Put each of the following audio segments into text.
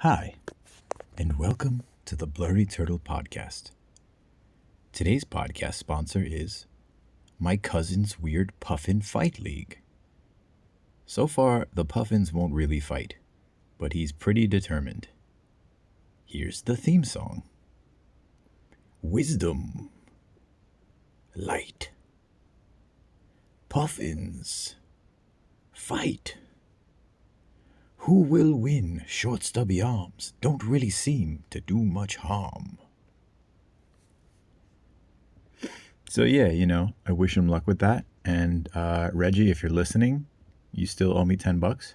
Hi, and welcome to the Blurry Turtle Podcast. Today's podcast sponsor is My Cousin's Weird Puffin Fight League. So far, the Puffins won't really fight, but he's pretty determined. Here's the theme song. Wisdom. Light. Puffins. Fight. Who will win? Short stubby arms don't really seem to do much harm. So yeah, I wish him luck with that. And Reggie, if you're listening, you still owe me $10.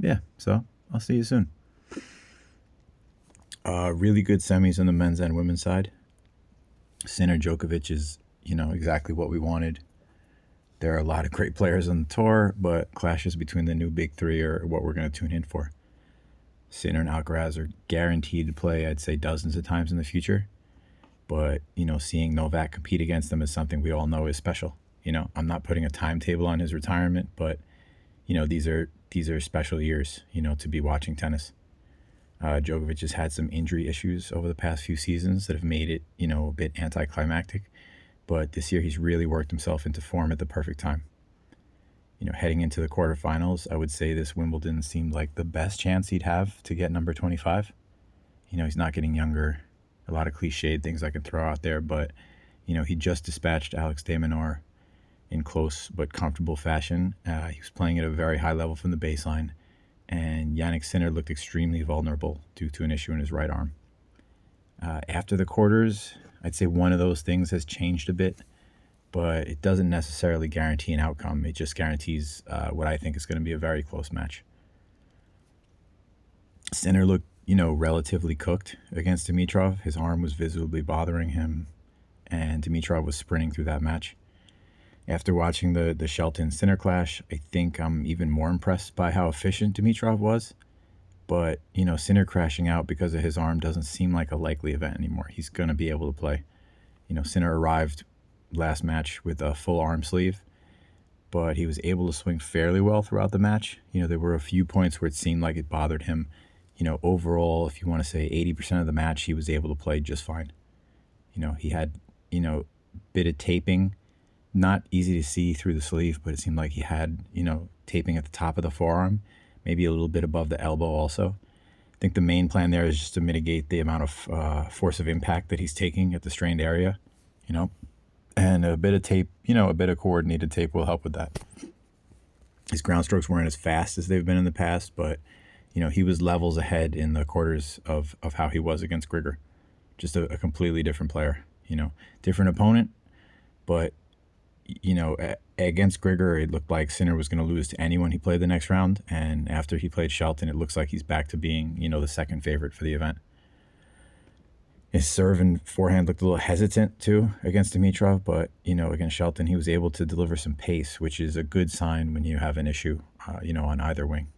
Yeah, so I'll see you soon. Really good semis on the men's and women's side. Sinner Djokovic is, exactly what we wanted. There are a lot of great players on the tour, but clashes between the new big three are what we're going to tune in for. Sinner and Alcaraz are guaranteed to play, I'd say, dozens of times in the future. But, seeing Novak compete against them is something we all know is special. I'm not putting a timetable on his retirement, but, these are special years, to be watching tennis. Djokovic has had some injury issues over the past few seasons that have made it, a bit anticlimactic. But this year he's really worked himself into form at the perfect time. Heading into the quarterfinals, I would say this Wimbledon seemed like the best chance he'd have to get number 25. He's not getting younger. A lot of cliched things I can throw out there, but, he just dispatched Alex de Minaur in close but comfortable fashion. He was playing at a very high level from the baseline, and Jannik Sinner looked extremely vulnerable due to an issue in his right arm. After the quarters, I'd say one of those things has changed a bit, but it doesn't necessarily guarantee an outcome. It just guarantees what I think is going to be a very close match. Sinner looked, relatively cooked against Dimitrov. His arm was visibly bothering him, and Dimitrov was sprinting through that match. After watching the Shelton Sinner clash, I think I'm even more impressed by how efficient Dimitrov was. But, Sinner crashing out because of his arm doesn't seem like a likely event anymore. He's going to be able to play. Sinner arrived last match with a full arm sleeve, but he was able to swing fairly well throughout the match. There were a few points where it seemed like it bothered him. Overall, if you want to say 80% of the match, he was able to play just fine. He had, bit of taping, not easy to see through the sleeve, but it seemed like he had, taping at the top of the forearm, maybe a little bit above the elbow also. I think the main plan there is just to mitigate the amount of force of impact that he's taking at the strained area, and a bit of tape, a bit of coordinated tape will help with that. His ground strokes weren't as fast as they've been in the past, but, he was levels ahead in the quarters of how he was against Grigor. Just a completely different player, different opponent, but, against Grigor, it looked like Sinner was going to lose to anyone he played the next round. And after he played Shelton, it looks like he's back to being, the second favorite for the event. His serve and forehand looked a little hesitant, too, against Dimitrov. But, against Shelton, he was able to deliver some pace, which is a good sign when you have an issue, on either wing.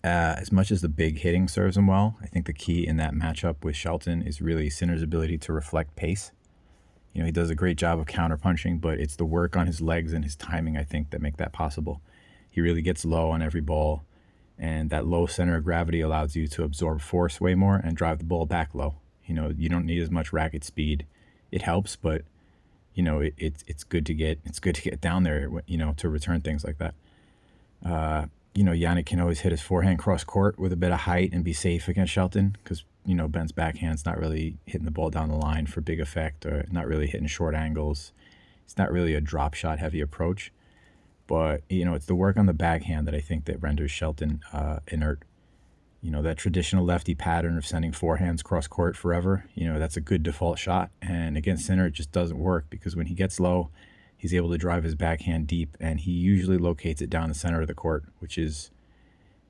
As much as the big hitting serves him well, I think the key in that matchup with Shelton is really Sinner's ability to reflect pace. He does a great job of counterpunching, but it's the work on his legs and his timing, I think, that make that possible. He really gets low on every ball, and that low center of gravity allows you to absorb force way more and drive the ball back low. You don't need as much racket speed. It helps, but it's good to get down there, to return things like that. Jannik can always hit his forehand cross court with a bit of height and be safe against Shelton because Ben's backhand's not really hitting the ball down the line for big effect or not really hitting short angles. It's not really a drop shot heavy approach, but it's the work on the backhand that I think that renders Shelton inert. That traditional lefty pattern of sending forehands cross court forever, that's a good default shot. And against Sinner, it just doesn't work because when he gets low, he's able to drive his backhand deep and he usually locates it down the center of the court, which is,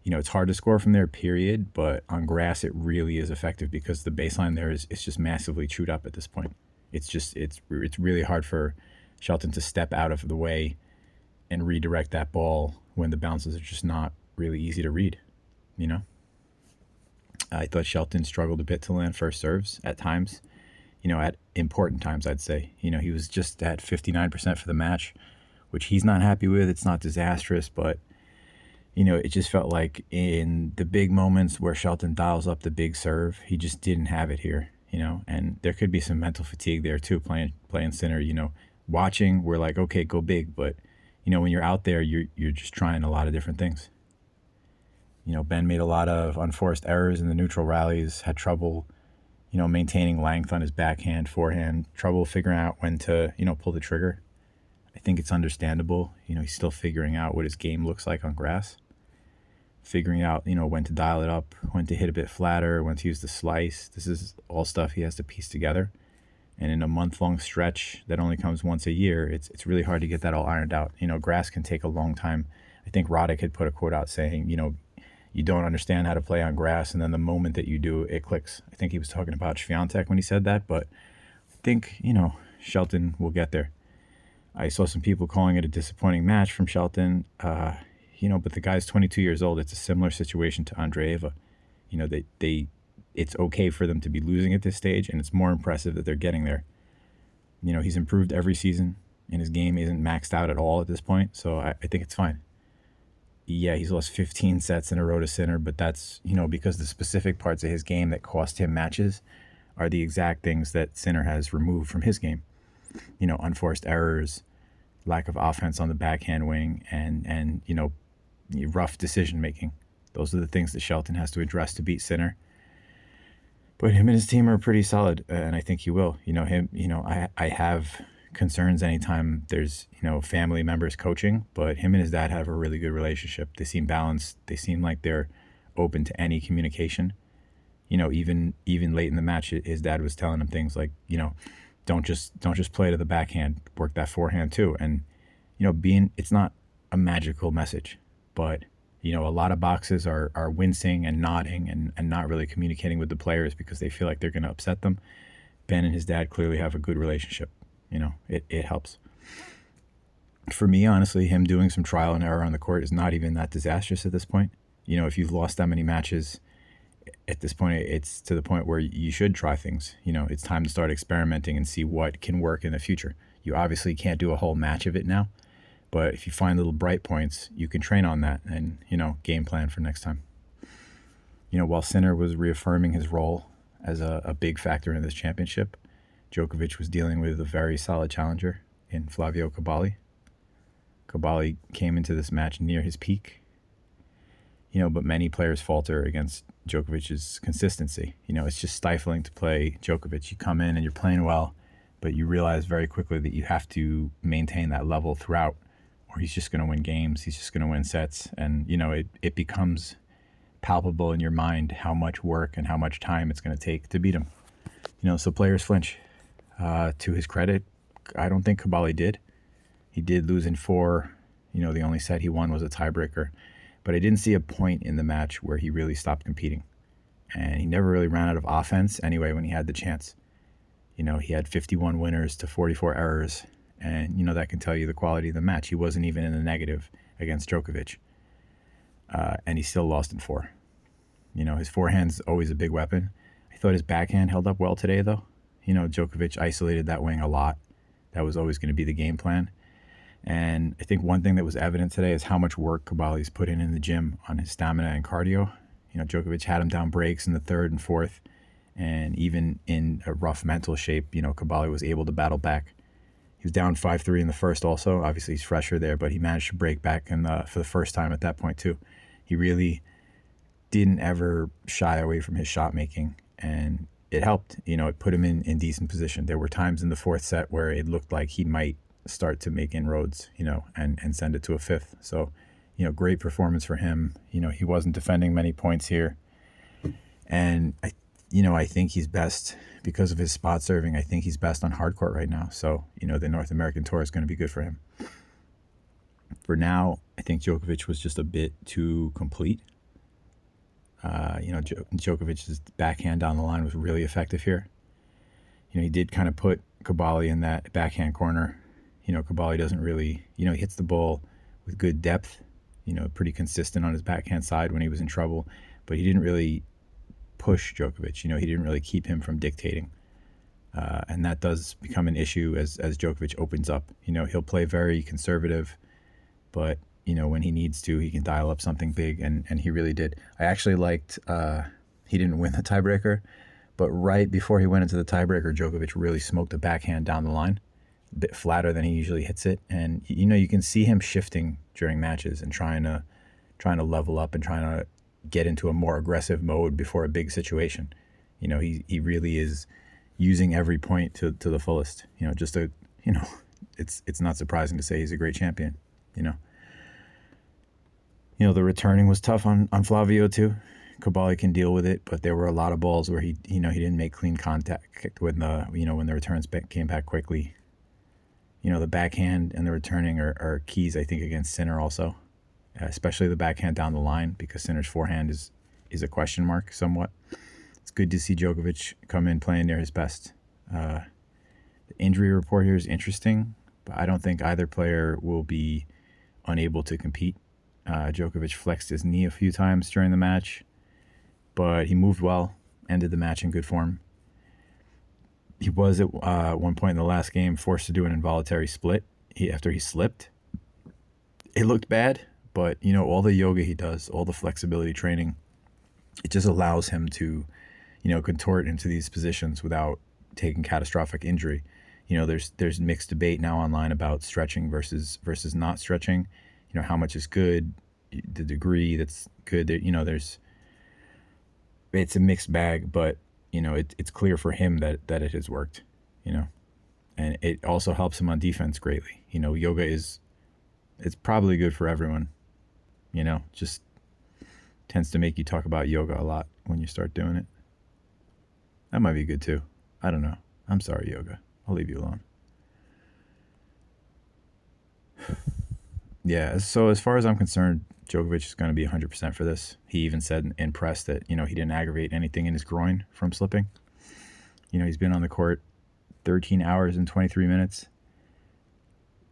it's hard to score from there, period, but on grass it really is effective because the baseline there is just massively chewed up at this point. It's really hard for Shelton to step out of the way and redirect that ball when the bounces are just not really easy to read, I thought Shelton struggled a bit to land first serves at times, at important times, I'd say. He was just at 59% for the match, which he's not happy with. It's not disastrous, but It just felt like in the big moments where Shelton dials up the big serve, he just didn't have it here, and there could be some mental fatigue there too, playing Sinner, watching, we're like, okay, go big, but when you're out there, you're just trying a lot of different things. Ben made a lot of unforced errors in the neutral rallies, had trouble, maintaining length on his backhand, forehand, trouble figuring out when to, pull the trigger. I think it's understandable. He's still figuring out what his game looks like on grass, figuring out, when to dial it up, when to hit a bit flatter, when to use the slice. This is all stuff he has to piece together. And in a month-long stretch that only comes once a year, it's really hard to get that all ironed out. Grass can take a long time. I think Roddick had put a quote out saying, you don't understand how to play on grass, and then the moment that you do, it clicks. I think he was talking about Swiatek when he said that, but I think, Shelton will get there. I saw some people calling it a disappointing match from Shelton, but the guy's 22 years old. It's a similar situation to Andreeva. It's okay for them to be losing at this stage, and it's more impressive that they're getting there. He's improved every season, and his game isn't maxed out at all at this point, so I think it's fine. Yeah, he's lost 15 sets in a row to Sinner, but that's, because the specific parts of his game that cost him matches are the exact things that Sinner has removed from his game. Unforced errors, lack of offense on the backhand wing, and rough decision making. Those are the things that Shelton has to address to beat Sinner. But him and his team are pretty solid, and I think he will. I have concerns anytime there's, family members coaching, but him and his dad have a really good relationship. They seem balanced. They seem like they're open to any communication. Even late in the match, his dad was telling him things like, don't just play to the backhand, work that forehand too. And, it's not a magical message, but, a lot of boxes are wincing and nodding and not really communicating with the players because they feel like they're going to upset them. Ben and his dad clearly have a good relationship. It helps. For me, honestly, him doing some trial and error on the court is not even that disastrous at this point. If you've lost that many matches, at this point, it's to the point where you should try things. It's time to start experimenting and see what can work in the future. You obviously can't do a whole match of it now, but if you find little bright points, you can train on that and, game plan for next time. While Sinner was reaffirming his role as a big factor in this championship, Djokovic was dealing with a very solid challenger in Flavio Cobolli. Cobolli came into this match near his peak, but many players falter against Djokovic's consistency. It's just stifling to play Djokovic. You come in and you're playing well, but you realize very quickly that you have to maintain that level throughout, or he's just going to win games. He's just going to win sets. And, it becomes palpable in your mind how much work and how much time it's going to take to beat him. So players flinch. To his credit, I don't think Cobolli did. He did lose in 4. The only set he won was a tiebreaker. But I didn't see a point in the match where he really stopped competing. And he never really ran out of offense anyway when he had the chance. He had 51 winners to 44 errors. And, that can tell you the quality of the match. He wasn't even in the negative against Djokovic. And he still lost in 4. His forehand's always a big weapon. I thought his backhand held up well today, though. Djokovic isolated that wing a lot. That was always going to be the game plan. And I think one thing that was evident today is how much work Cobolli's put in the gym on his stamina and cardio. Djokovic had him down breaks in the 3rd and 4th. And even in a rough mental shape, Cobolli was able to battle back. He was down 5-3 in the first also. Obviously, he's fresher there, but he managed to break back for the first time at that point, too. He really didn't ever shy away from his shot making. And it helped, it put him in decent position. There were times in the 4th set where it looked like he might start to make inroads, and send it to a 5th. So, great performance for him. He wasn't defending many points here. And I think he's best because of his spot serving. I think he's best on hard court right now. So, the North American tour is going to be good for him. For now, I think Djokovic was just a bit too complete. Djokovic's backhand down the line was really effective here. He did kind of put Cobolli in that backhand corner. Cobolli doesn't really, he hits the ball with good depth, pretty consistent on his backhand side when he was in trouble, but he didn't really push Djokovic. He didn't really keep him from dictating. And that does become an issue as Djokovic opens up. He'll play very conservative, but when he needs to, he can dial up something big, and he really did. I actually liked, he didn't win the tiebreaker, but right before he went into the tiebreaker, Djokovic really smoked a backhand down the line, a bit flatter than he usually hits it. And, you can see him shifting during matches and trying to level up and trying to get into a more aggressive mode before a big situation. He really is using every point to the fullest. It's not surprising to say he's a great champion. The returning was tough on Flavio too. Cobolli can deal with it, but there were a lot of balls where he didn't make clean contact when the returns came back quickly. The backhand and the returning are keys, I think, against Sinner also, especially the backhand down the line, because Sinner's forehand is a question mark somewhat. It's good to see Djokovic come in playing near his best. The injury report here is interesting, but I don't think either player will be unable to compete. Djokovic flexed his knee a few times during the match, but he moved well, ended the match in good form. He was at one point in the last game forced to do an involuntary split after he slipped. It looked bad, but all the yoga he does, all the flexibility training, it just allows him to contort into these positions without taking catastrophic injury. There's mixed debate now online about stretching versus not stretching. How much is good, the degree that's good. It's a mixed bag, but it's clear for him that it has worked. And it also helps him on defense greatly. Yoga it's probably good for everyone. Just tends to make you talk about yoga a lot when you start doing it. That might be good too. I don't know. I'm sorry, yoga. I'll leave you alone. Yeah, so as far as I'm concerned, Djokovic is going to be 100% for this. He even said in press that, he didn't aggravate anything in his groin from slipping. He's been on the court 13 hours and 23 minutes.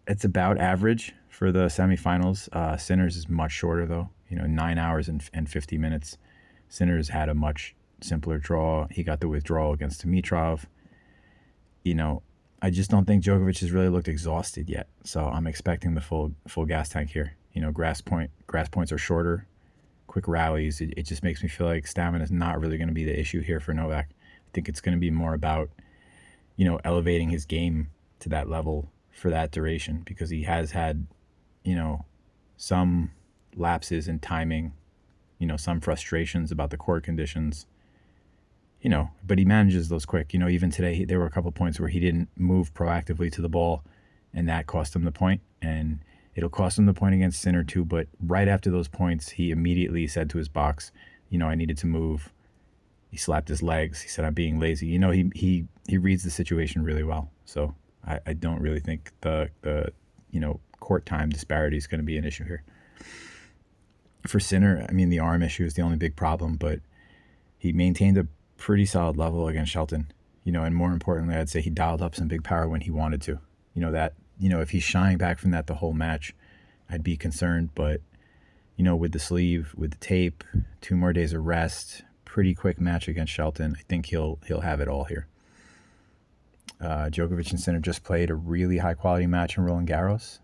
It's about average for the semifinals. Sinner's is much shorter, though. 9 hours and 50 minutes. Sinner's had a much simpler draw. He got the withdrawal against Dimitrov. I just don't think Djokovic has really looked exhausted yet. So I'm expecting the full gas tank here. Grass points are shorter, quick rallies. It just makes me feel like stamina is not really going to be the issue here for Novak. I think it's going to be more about, elevating his game to that level for that duration, because he has had, some lapses in timing, some frustrations about the court conditions. But he manages those quick. Even today, there were a couple points where he didn't move proactively to the ball, and that cost him the point. And it'll cost him the point against Sinner too. But right after those points, he immediately said to his box, I needed to move. He slapped his legs. He said, I'm being lazy. He reads the situation really well. So I don't really think the court time disparity is going to be an issue here. For Sinner, the arm issue is the only big problem, but he maintained a pretty solid level against Shelton, and more importantly, I'd say he dialed up some big power when he wanted to. If he's shying back from that the whole match, I'd be concerned. But with the sleeve, with the tape, 2 more days of rest, pretty quick match against Shelton, I think he'll have it all here. Djokovic and Sinner just played a really high quality match in Roland Garros.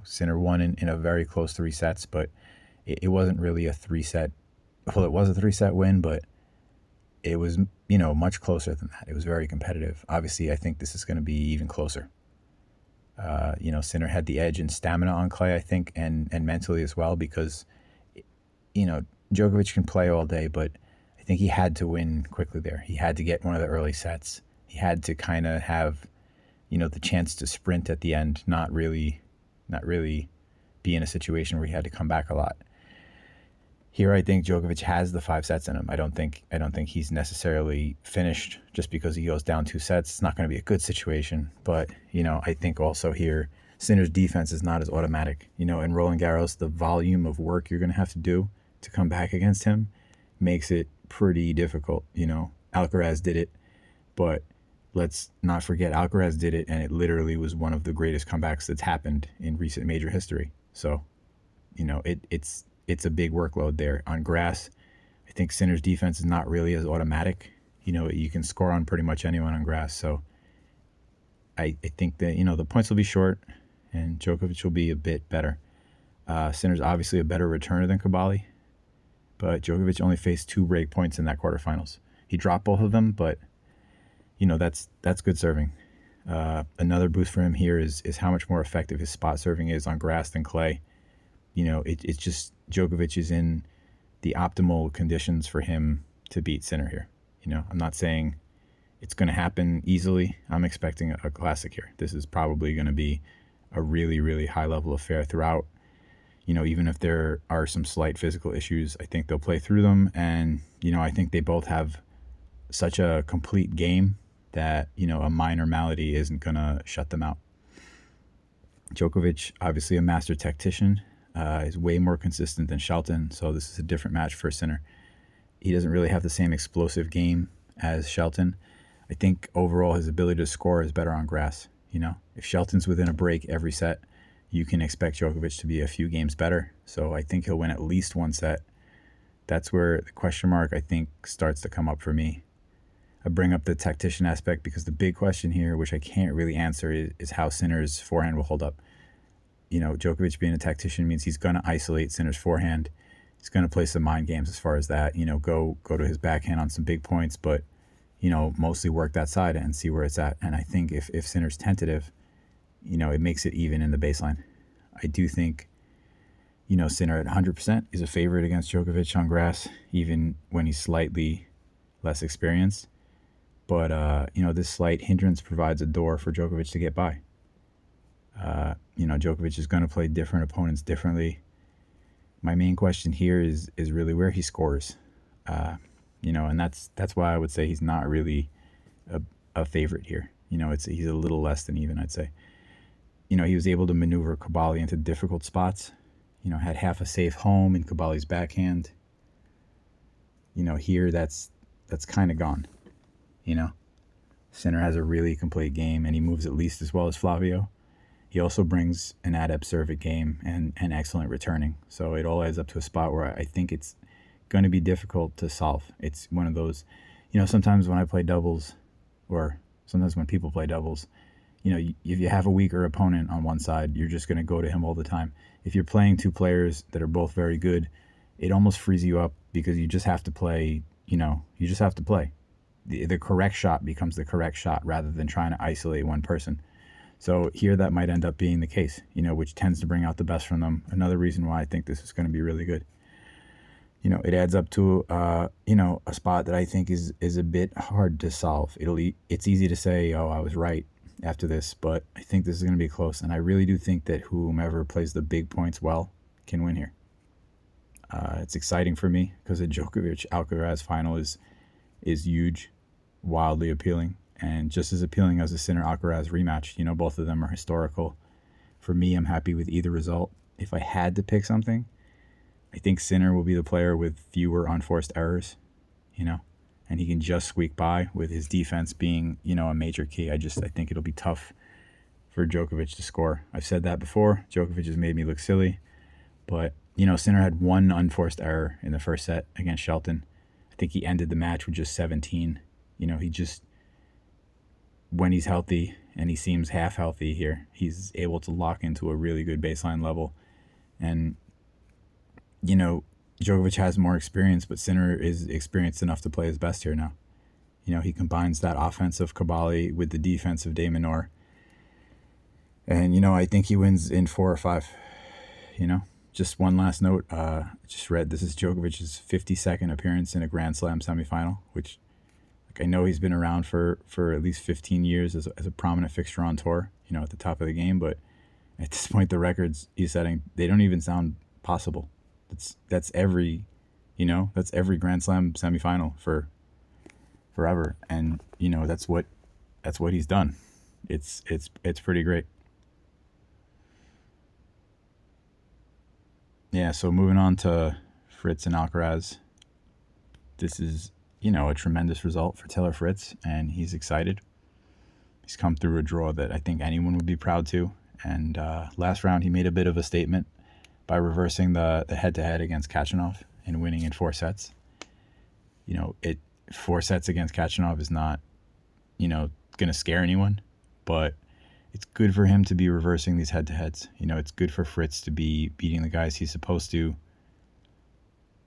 Sinner won in a very close 3 sets, but it wasn't really a 3-set. Well, it was a 3-set win, but it was, much closer than that. It was very competitive. Obviously, I think this is going to be even closer. Sinner had the edge in stamina on clay, I think, and mentally as well, because, Djokovic can play all day, but I think he had to win quickly there. He had to get one of the early sets. He had to kind of have, the chance to sprint at the end, not really be in a situation where he had to come back a lot. Here, I think Djokovic has the 5 sets in him. I don't think he's necessarily finished just because he goes down 2 sets. It's not going to be a good situation. But, I think also here, Sinner's defense is not as automatic. In Roland Garros, the volume of work you're going to have to do to come back against him makes it pretty difficult. Alcaraz did it, but let's not forget Alcaraz did it, and it literally was one of the greatest comebacks that's happened in recent major history. So, it's a big workload there. On grass, I think Sinner's defense is not really as automatic. You can score on pretty much anyone on grass. So I think that, the points will be short and Djokovic will be a bit better. Sinner's obviously a better returner than Cobolli, but Djokovic only faced 2 break points in that quarterfinals. He dropped both of them, but that's good serving. Another boost for him here is how much more effective his spot serving is on grass than clay. It's just Djokovic is in the optimal conditions for him to beat Sinner here. I'm not saying it's going to happen easily. I'm expecting a classic here. This is probably going to be a really, really high-level affair throughout. Even if there are some slight physical issues, I think they'll play through them. And, I think they both have such a complete game that, a minor malady isn't going to shut them out. Djokovic, obviously a master tactician, is way more consistent than Shelton, so this is a different match for Sinner. He doesn't really have the same explosive game as Shelton. I think overall his ability to score is better on grass. If Shelton's within a break every set, you can expect Djokovic to be a few games better. So I think he'll win at least one set. That's where the question mark, I think, starts to come up for me. I bring up the tactician aspect because the big question here, which I can't really answer, is how Sinner's forehand will hold up. Djokovic being a tactician means he's going to isolate Sinner's forehand. He's going to play some mind games as far as that. Go to his backhand on some big points, but mostly work that side and see where it's at. And I think if Sinner's tentative, it makes it even in the baseline. I do think, Sinner at 100% is a favorite against Djokovic on grass, even when he's slightly less experienced. But, this slight hindrance provides a door for Djokovic to get by. Djokovic is going to play different opponents differently. My main question here is really where he scores. And that's why I would say he's not really a favorite here. He's a little less than even, I'd say. He was able to maneuver Cobolli into difficult spots. Had half a safe home in Cobolli's backhand. Here that's kind of gone. Sinner has a really complete game, and he moves at least as well as Flavio. He also brings an adept serve game and excellent returning. So it all adds up to a spot where I think it's going to be difficult to solve. It's one of those, sometimes when I play doubles, or sometimes when people play doubles, if you have a weaker opponent on one side, you're just going to go to him all the time. If you're playing 2 players that are both very good, it almost frees you up because you just have to play, The correct shot becomes the correct shot rather than trying to isolate one person. So here that might end up being the case, which tends to bring out the best from them. Another reason why I think this is going to be really good. It adds up to, a spot that I think is a bit hard to solve. It's easy to say, oh, I was right after this, but I think this is going to be close. And I really do think that whomever plays the big points well can win here. It's exciting for me because the Djokovic-Alcaraz final is huge, wildly appealing, and just as appealing as the Sinner-Alcaraz rematch. Both of them are historical. For me, I'm happy with either result. If I had to pick something, I think Sinner will be the player with fewer unforced errors, and he can just squeak by with his defense being, a major key. I think it'll be tough for Djokovic to score. I've said that before. Djokovic has made me look silly, but, Sinner had 1 unforced error in the first set against Shelton. I think he ended the match with just 17. He just, when he's healthy, and he seems half healthy here, he's able to lock into a really good baseline level. And, Djokovic has more experience, but Sinner is experienced enough to play his best here now. He combines that offensive Cobolli with the defensive de Minaur. And, I think he wins in 4 or 5. Just one last note. Just read this is Djokovic's 52nd appearance in a Grand Slam semifinal, which I know he's been around for at least 15 years as a prominent fixture on tour, at the top of the game. But at this point, the records he's setting, they don't even sound possible. That's every Grand Slam semifinal for forever. And, that's what he's done. It's pretty great. Yeah, so moving on to Fritz and Alcaraz. This is, a tremendous result for Taylor Fritz, and he's excited. He's come through a draw that I think anyone would be proud to. And last round, he made a bit of a statement by reversing the head-to-head against Khachanov and winning in 4 sets. 4 sets against Khachanov is not, going to scare anyone. But it's good for him to be reversing these head-to-heads. It's good for Fritz to be beating the guys he's supposed to,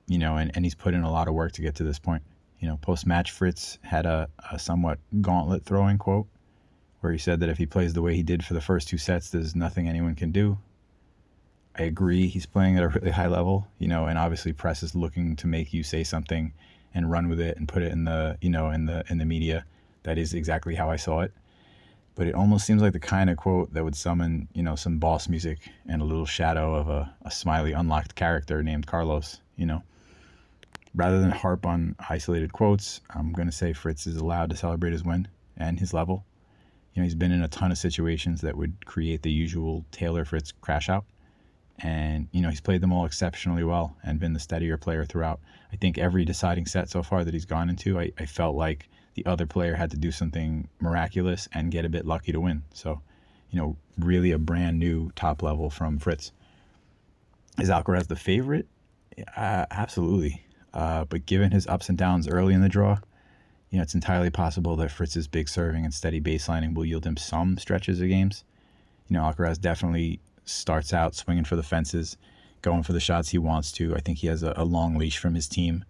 and he's put in a lot of work to get to this point. Post-match, Fritz had a somewhat gauntlet throwing quote where he said that if he plays the way he did for the first 2 sets, there's nothing anyone can do. I agree. He's playing at a really high level, and obviously press is looking to make you say something and run with it and put it in the, in the media. That is exactly how I saw it. But it almost seems like the kind of quote that would summon, some boss music and a little shadow of a smiley unlocked character named Carlos, Rather than harp on isolated quotes, I'm going to say Fritz is allowed to celebrate his win and his level. He's been in a ton of situations that would create the usual Taylor Fritz crash out. And, he's played them all exceptionally well and been the steadier player throughout. I think every deciding set so far that he's gone into, I felt like the other player had to do something miraculous and get a bit lucky to win. So, really a brand new top level from Fritz. Is Alcaraz the favorite? Absolutely. But given his ups and downs early in the draw, it's entirely possible that Fritz's big serving and steady baselining will yield him some stretches of games. Alcaraz definitely starts out swinging for the fences, going for the shots he wants to. I think he has a long leash from his team,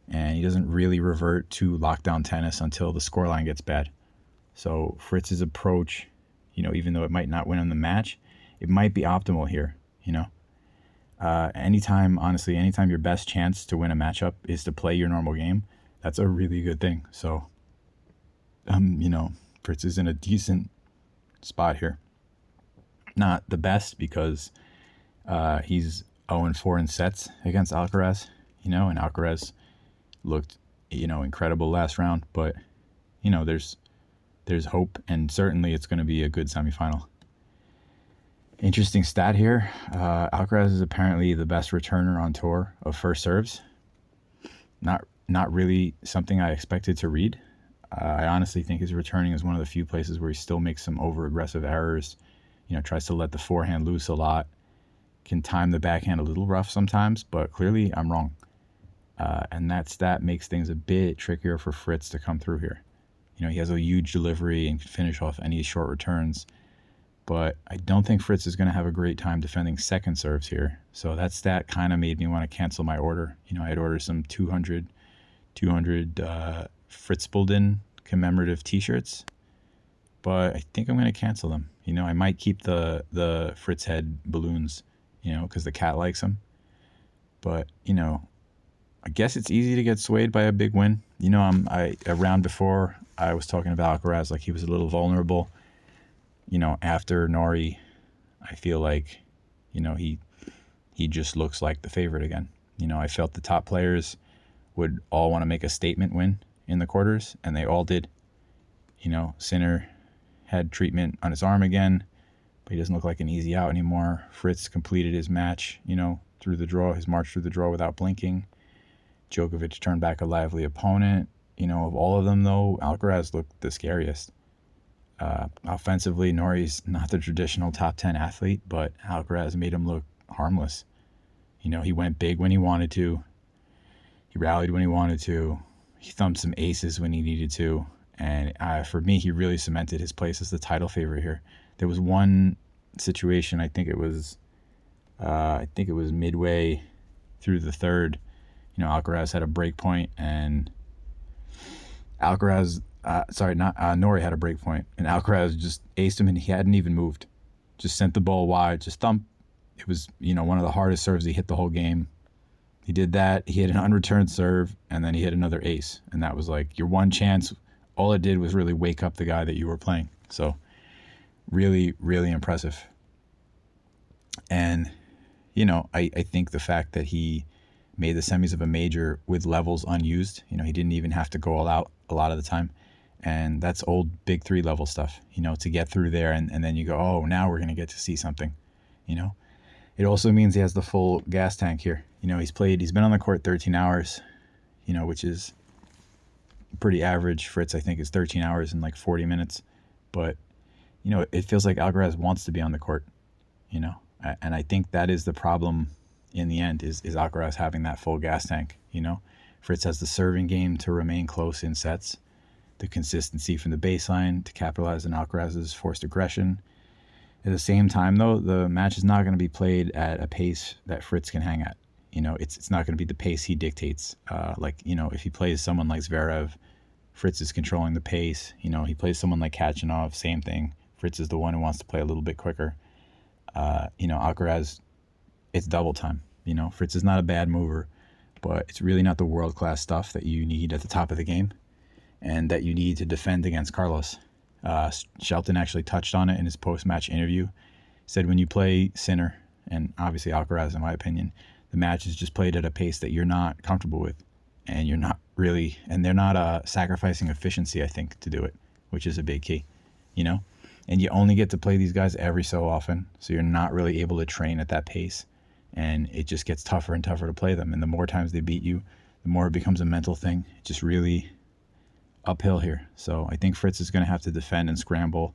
and he doesn't really revert to lockdown tennis until the scoreline gets bad. So Fritz's approach, even though it might not win him the match, it might be optimal here, anytime your best chance to win a matchup is to play your normal game, that's a really good thing. So, Fritz is in a decent spot here. Not the best because he's 0-4 in sets against Alcaraz, and Alcaraz looked, incredible last round. But, there's hope, and certainly it's going to be a good semifinal. Interesting stat here. Alcaraz is apparently the best returner on tour of first serves. Not really something I expected to read. I honestly think his returning is one of the few places where he still makes some over-aggressive errors. Tries to let the forehand loose a lot. Can time the backhand a little rough sometimes, but clearly I'm wrong. And that stat makes things a bit trickier for Fritz to come through here. He has a huge delivery and can finish off any short returns. But I don't think Fritz is going to have a great time defending second serves here. So that stat kind of made me want to cancel my order. I had ordered some 200 Fritzbolden commemorative t-shirts. But I think I'm going to cancel them. I might keep the Fritz head balloons, because the cat likes them. But, I guess it's easy to get swayed by a big win. A round before, I was talking about Alcaraz like he was a little vulnerable. After Norrie, I feel like, he just looks like the favorite again. I felt the top players would all want to make a statement win in the quarters, and they all did. Sinner had treatment on his arm again, but he doesn't look like an easy out anymore. Fritz completed his match, through the draw, his march through the draw without blinking. Djokovic turned back a lively opponent. Of all of them, though, Alcaraz looked the scariest. Offensively, Norrie's not the traditional top 10 athlete, but Alcaraz made him look harmless. He went big when he wanted to. He rallied when he wanted to. He thumped some aces when he needed to. And for me, he really cemented his place as the title favorite here. There was one situation, I think it was midway through the third. Alcaraz had a break point, and Norrie had a break point, and Alcaraz just aced him, and he hadn't even moved. Just sent the ball wide, just thump. It was, one of the hardest serves he hit the whole game. He did that. He hit an unreturned serve, and then he hit another ace, and that was like your one chance. All it did was really wake up the guy that you were playing. So really, really impressive. And, I think the fact that he made the semis of a major with levels unused, he didn't even have to go all out a lot of the time. And that's old big 3 level stuff, to get through there. And then you go, oh, now we're going to get to see something, It also means he has the full gas tank here. He's been on the court 13 hours, which is pretty average. Fritz, I think, is 13 hours and like 40 minutes. But, it feels like Alcaraz wants to be on the court, and I think that is the problem in the end is Alcaraz having that full gas tank, Fritz has the serving game to remain close in sets, the consistency from the baseline to capitalize on Alcaraz's forced aggression, At the same time, though, the match is not going to be played at a pace that Fritz can hang at. It's not going to be the pace he dictates. If he plays someone like Zverev, Fritz is controlling the pace. He plays someone like Kachanov, same thing. Fritz is the one who wants to play a little bit quicker. Alcaraz, it's double time. Fritz is not a bad mover, but it's really not the world-class stuff that you need at the top of the game and that you need to defend against Carlos. Shelton actually touched on it in his post-match interview. He said when you play Sinner, and obviously Alcaraz, in my opinion, the match is just played at a pace that you're not comfortable with, and they're not sacrificing efficiency, I think, to do it, which is a big key, And you only get to play these guys every so often, so you're not really able to train at that pace, and it just gets tougher and tougher to play them. And the more times they beat you, the more it becomes a mental thing. It just really uphill here. So I think Fritz is going to have to defend and scramble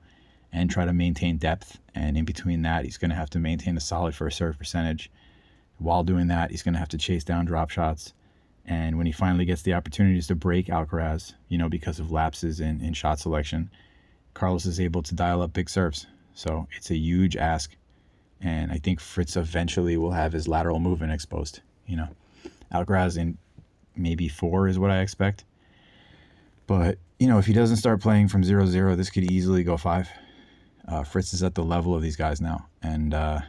and try to maintain depth. And in between that, he's going to have to maintain a solid first serve percentage. While doing that, he's going to have to chase down drop shots. And when he finally gets the opportunities to break Alcaraz, because of lapses in shot selection, Carlos is able to dial up big serves. So it's a huge ask. And I think Fritz eventually will have his lateral movement exposed. Alcaraz in maybe 4 is what I expect. But, if he doesn't start playing from 0-0, this could easily go 5. Fritz is at the level of these guys now. And I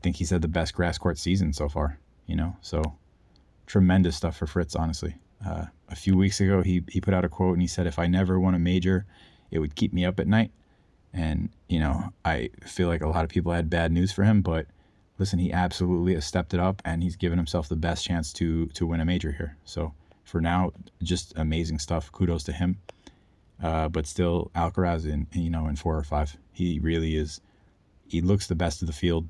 think he's had the best grass court season so far, So tremendous stuff for Fritz, honestly. A few weeks ago, he put out a quote and he said, if I never won a major, it would keep me up at night. And, I feel like a lot of people had bad news for him. But listen, he absolutely has stepped it up and he's given himself the best chance to win a major here. So for now, just amazing stuff. Kudos to him. But still, Alcaraz in 4 or 5. He really is. He looks the best of the field.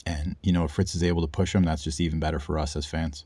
And, if Fritz is able to push him, that's just even better for us as fans.